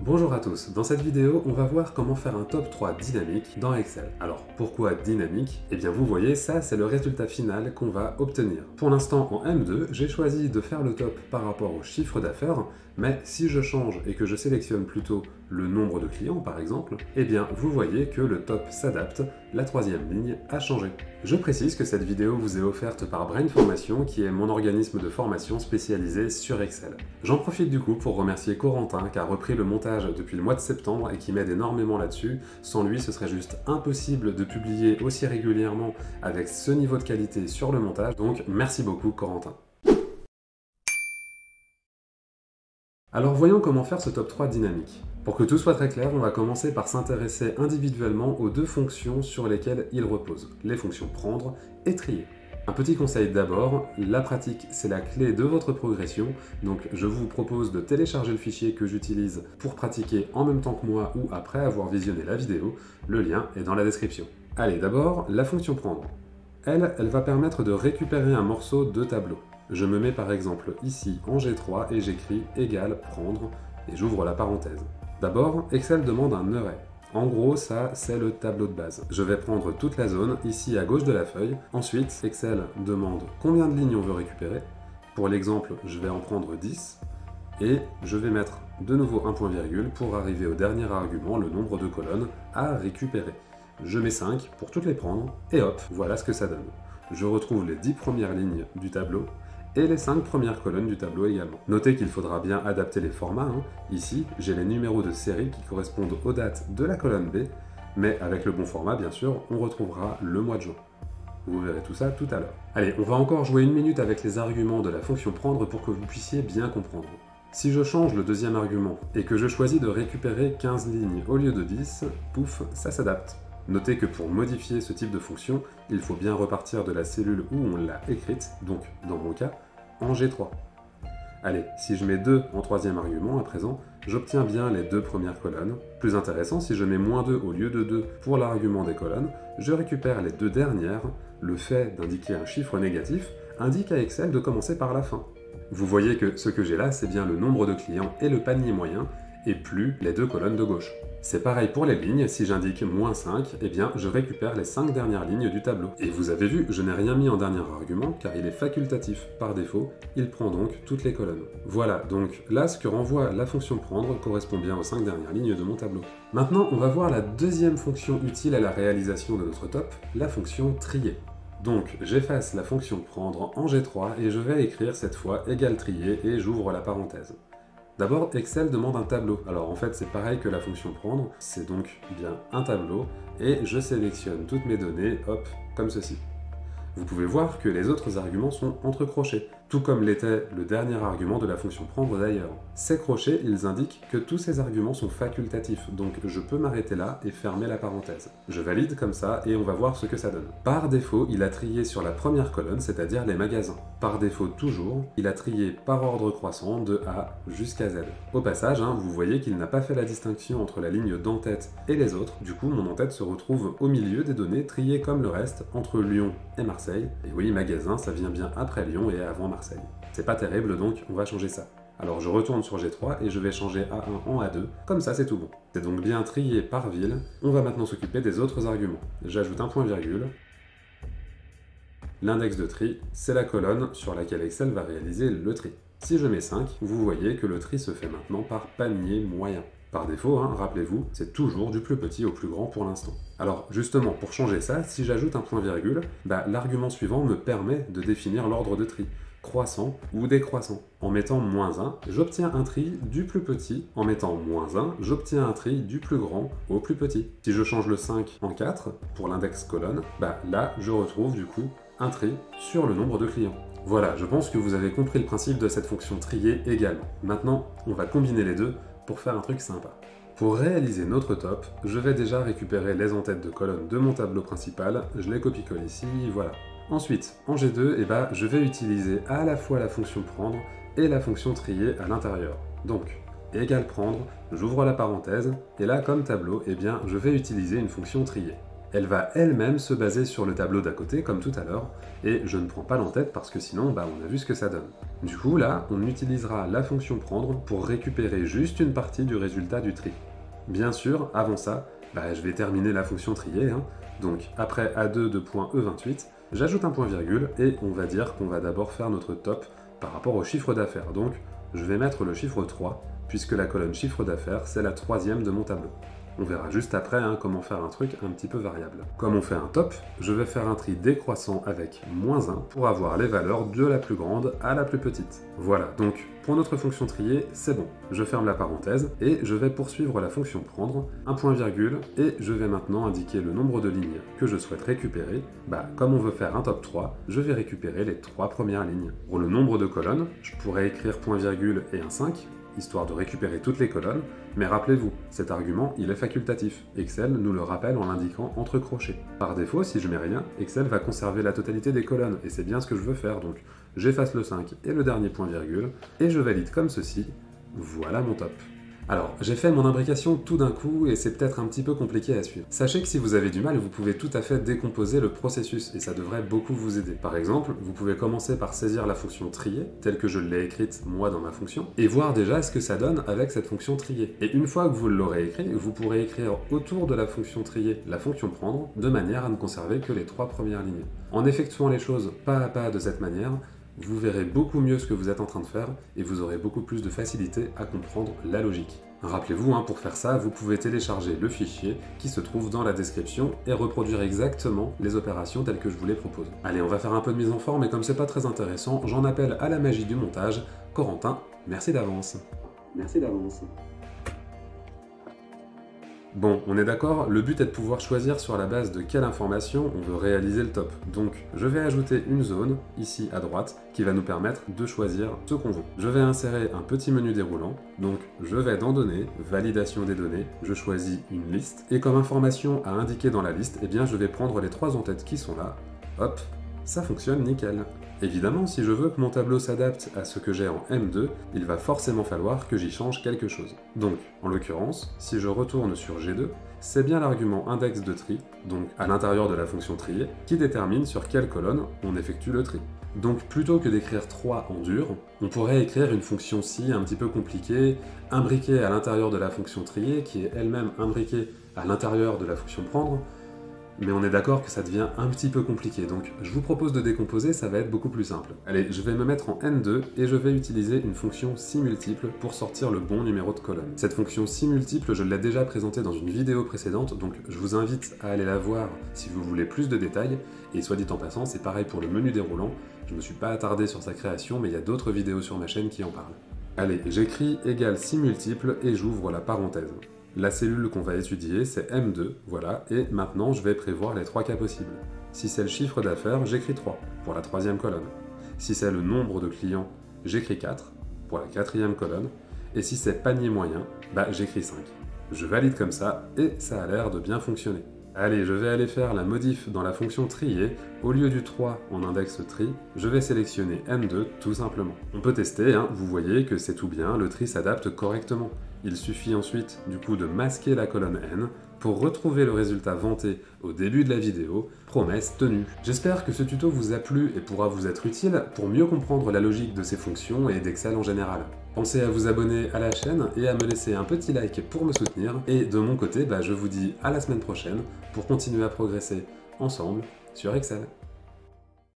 Bonjour à tous, dans cette vidéo, on va voir comment faire un top 3 dynamique dans Excel. Alors, pourquoi dynamique? Eh bien vous voyez, ça c'est le résultat final qu'on va obtenir. Pour l'instant, en M2, j'ai choisi de faire le top par rapport au chiffre d'affaires, mais si je change et que je sélectionne plutôt le nombre de clients par exemple, eh bien vous voyez que le top s'adapte, la troisième ligne a changé. Je précise que cette vidéo vous est offerte par Brain Formation, qui est mon organisme de formation spécialisé sur Excel. J'en profite du coup pour remercier Corentin qui a repris le montage depuis le mois de septembre et qui m'aide énormément là-dessus. Sans lui, ce serait juste impossible de publier aussi régulièrement avec ce niveau de qualité sur le montage, donc merci beaucoup Corentin. Alors voyons comment faire ce top 3 dynamique. Pour que tout soit très clair, on va commencer par s'intéresser individuellement aux deux fonctions sur lesquelles il repose, les fonctions prendre et trier. Un petit conseil d'abord, la pratique c'est la clé de votre progression, donc je vous propose de télécharger le fichier que j'utilise pour pratiquer en même temps que moi ou après avoir visionné la vidéo, le lien est dans la description. Allez, d'abord, la fonction prendre. Elle va permettre de récupérer un morceau de tableau. Je me mets par exemple ici en G3 et j'écris égal prendre et j'ouvre la parenthèse. D'abord, Excel demande un array. En gros, ça, c'est le tableau de base. Je vais prendre toute la zone, ici à gauche de la feuille. Ensuite, Excel demande combien de lignes on veut récupérer. Pour l'exemple, je vais en prendre 10. Et je vais mettre de nouveau un point virgule pour arriver au dernier argument, le nombre de colonnes à récupérer. Je mets 5 pour toutes les prendre, et hop, voilà ce que ça donne. Je retrouve les 10 premières lignes du tableau, et les 5 premières colonnes du tableau également. Notez qu'il faudra bien adapter les formats. Ici, j'ai les numéros de série qui correspondent aux dates de la colonne B, mais avec le bon format, bien sûr, on retrouvera le mois de juin. Vous verrez tout ça tout à l'heure. Allez, on va encore jouer une minute avec les arguments de la fonction prendre pour que vous puissiez bien comprendre. Si je change le deuxième argument et que je choisis de récupérer 15 lignes au lieu de 10, pouf, ça s'adapte. Notez que pour modifier ce type de fonction, il faut bien repartir de la cellule où on l'a écrite, donc dans mon cas, en G3. Allez, si je mets 2 en troisième argument à présent, j'obtiens bien les 2 premières colonnes. Plus intéressant, si je mets moins 2 au lieu de 2 pour l'argument des colonnes, je récupère les 2 dernières. Le fait d'indiquer un chiffre négatif indique à Excel de commencer par la fin. Vous voyez que ce que j'ai là, c'est bien le nombre de clients et le panier moyen, et plus les 2 colonnes de gauche. C'est pareil pour les lignes, si j'indique moins 5, eh bien je récupère les 5 dernières lignes du tableau. Et vous avez vu, je n'ai rien mis en dernier argument car il est facultatif par défaut, il prend donc toutes les colonnes. Voilà, donc là ce que renvoie la fonction prendre correspond bien aux 5 dernières lignes de mon tableau. Maintenant on va voir la deuxième fonction utile à la réalisation de notre top, la fonction trier. Donc j'efface la fonction prendre en G3 et je vais écrire cette fois égal trier et j'ouvre la parenthèse. D'abord, Excel demande un tableau. Alors en fait, c'est pareil que la fonction prendre, c'est donc bien un tableau, et je sélectionne toutes mes données, hop, comme ceci. Vous pouvez voir que les autres arguments sont entre crochets, tout comme l'était le dernier argument de la fonction prendre d'ailleurs. Ces crochets, ils indiquent que tous ces arguments sont facultatifs, donc je peux m'arrêter là et fermer la parenthèse. Je valide comme ça et on va voir ce que ça donne. Par défaut, il a trié sur la première colonne, c'est-à-dire les magasins. Par défaut toujours, il a trié par ordre croissant de A jusqu'à Z. Au passage, vous voyez qu'il n'a pas fait la distinction entre la ligne d'en-tête et les autres, du coup mon en-tête se retrouve au milieu des données triées comme le reste entre Lyon et Marseille. Et oui, magasin, ça vient bien après Lyon et avant Marseille. C'est pas terrible, donc on va changer ça. Alors je retourne sur G3 et je vais changer A1 en A2, comme ça c'est tout bon. C'est donc bien trié par ville. On va maintenant s'occuper des autres arguments. J'ajoute un point virgule. L'index de tri, c'est la colonne sur laquelle Excel va réaliser le tri. Si je mets 5, vous voyez que le tri se fait maintenant par panier moyen. Par défaut, rappelez-vous, c'est toujours du plus petit au plus grand pour l'instant. Alors justement, pour changer ça, si j'ajoute un point virgule, l'argument suivant me permet de définir l'ordre de tri, croissant ou décroissant. En mettant moins 1, j'obtiens un tri du plus petit. En mettant moins 1, j'obtiens un tri du plus grand au plus petit. Si je change le 5 en 4, pour l'index colonne, là, je retrouve du coup un tri sur le nombre de clients. Voilà, je pense que vous avez compris le principe de cette fonction trier également. Maintenant, on va combiner les deux pour faire un truc sympa. Pour réaliser notre top, je vais déjà récupérer les en-têtes de colonne de mon tableau principal, je les copie-colle ici, voilà. Ensuite, en G2, je vais utiliser à la fois la fonction prendre et la fonction trier à l'intérieur. Donc, égal prendre, j'ouvre la parenthèse, et là, comme tableau, je vais utiliser une fonction trier. Elle va elle-même se baser sur le tableau d'à côté, comme tout à l'heure, et je ne prends pas l'entête parce que sinon, on a vu ce que ça donne. Du coup, là, on utilisera la fonction prendre pour récupérer juste une partie du résultat du tri. Bien sûr, avant ça, je vais terminer la fonction trier, Donc, après A2 de point E28, j'ajoute un point virgule et on va dire qu'on va d'abord faire notre top par rapport au chiffre d'affaires. Donc, je vais mettre le chiffre 3, puisque la colonne chiffre d'affaires, c'est la troisième de mon tableau. On verra juste après comment faire un truc un petit peu variable. Comme on fait un top, je vais faire un tri décroissant avec -1 pour avoir les valeurs de la plus grande à la plus petite. Voilà, donc pour notre fonction trier, c'est bon. Je ferme la parenthèse et je vais poursuivre la fonction prendre, un point virgule, et je vais maintenant indiquer le nombre de lignes que je souhaite récupérer. Comme on veut faire un top 3, je vais récupérer les 3 premières lignes. Pour le nombre de colonnes, je pourrais écrire point virgule et un 5, histoire de récupérer toutes les colonnes, mais rappelez-vous, cet argument, il est facultatif. Excel nous le rappelle en l'indiquant entre crochets. Par défaut, si je mets rien, Excel va conserver la totalité des colonnes, et c'est bien ce que je veux faire, donc j'efface le 5 et le dernier point virgule, et je valide comme ceci. Voilà mon top. Alors, j'ai fait mon imbrication tout d'un coup et c'est peut-être un petit peu compliqué à suivre. Sachez que si vous avez du mal, vous pouvez tout à fait décomposer le processus et ça devrait beaucoup vous aider. Par exemple, vous pouvez commencer par saisir la fonction trier, telle que je l'ai écrite moi dans ma fonction, et voir déjà ce que ça donne avec cette fonction trier. Et une fois que vous l'aurez écrit, vous pourrez écrire autour de la fonction trier la fonction prendre, de manière à ne conserver que les 3 premières lignes. En effectuant les choses pas à pas de cette manière, vous verrez beaucoup mieux ce que vous êtes en train de faire et vous aurez beaucoup plus de facilité à comprendre la logique. Rappelez-vous, pour faire ça, vous pouvez télécharger le fichier qui se trouve dans la description et reproduire exactement les opérations telles que je vous les propose. Allez, on va faire un peu de mise en forme et comme c'est pas très intéressant, j'en appelle à la magie du montage. Corentin, merci d'avance. Merci d'avance. Bon, on est d'accord, le but est de pouvoir choisir sur la base de quelle information on veut réaliser le top. Donc, je vais ajouter une zone, ici à droite, qui va nous permettre de choisir ce qu'on veut. Je vais insérer un petit menu déroulant, donc je vais dans Données, Validation des données, je choisis une liste, et comme information à indiquer dans la liste, je vais prendre les 3 en-têtes qui sont là, hop, ça fonctionne nickel. Évidemment, si je veux que mon tableau s'adapte à ce que j'ai en M2, il va forcément falloir que j'y change quelque chose. Donc, en l'occurrence, si je retourne sur G2, c'est bien l'argument index de tri, donc à l'intérieur de la fonction trier, qui détermine sur quelle colonne on effectue le tri. Donc plutôt que d'écrire 3 en dur, on pourrait écrire une fonction si un petit peu compliquée, imbriquée à l'intérieur de la fonction trier, qui est elle-même imbriquée à l'intérieur de la fonction prendre, mais on est d'accord que ça devient un petit peu compliqué, donc je vous propose de décomposer, ça va être beaucoup plus simple. Allez, je vais me mettre en N2 et je vais utiliser une fonction si multiple pour sortir le bon numéro de colonne. Cette fonction si multiple, je l'ai déjà présentée dans une vidéo précédente, donc je vous invite à aller la voir si vous voulez plus de détails, et soit dit en passant, c'est pareil pour le menu déroulant, je me suis pas attardé sur sa création, mais il y a d'autres vidéos sur ma chaîne qui en parlent. Allez, j'écris égal si multiple et j'ouvre la parenthèse. La cellule qu'on va étudier, c'est M2, voilà, et maintenant je vais prévoir les 3 cas possibles. Si c'est le chiffre d'affaires, j'écris 3 pour la 3e colonne. Si c'est le nombre de clients, j'écris 4 pour la 4e colonne. Et si c'est panier moyen, j'écris 5. Je valide comme ça, et ça a l'air de bien fonctionner. Allez, je vais aller faire la modif dans la fonction trier. Au lieu du 3 en index tri, je vais sélectionner M2 tout simplement. On peut tester, vous voyez que c'est tout bien, le tri s'adapte correctement. Il suffit ensuite du coup de masquer la colonne N pour retrouver le résultat vanté au début de la vidéo, promesse tenue. J'espère que ce tuto vous a plu et pourra vous être utile pour mieux comprendre la logique de ces fonctions et d'Excel en général. Pensez à vous abonner à la chaîne et à me laisser un petit like pour me soutenir, et de mon côté, je vous dis à la semaine prochaine pour continuer à progresser ensemble sur Excel.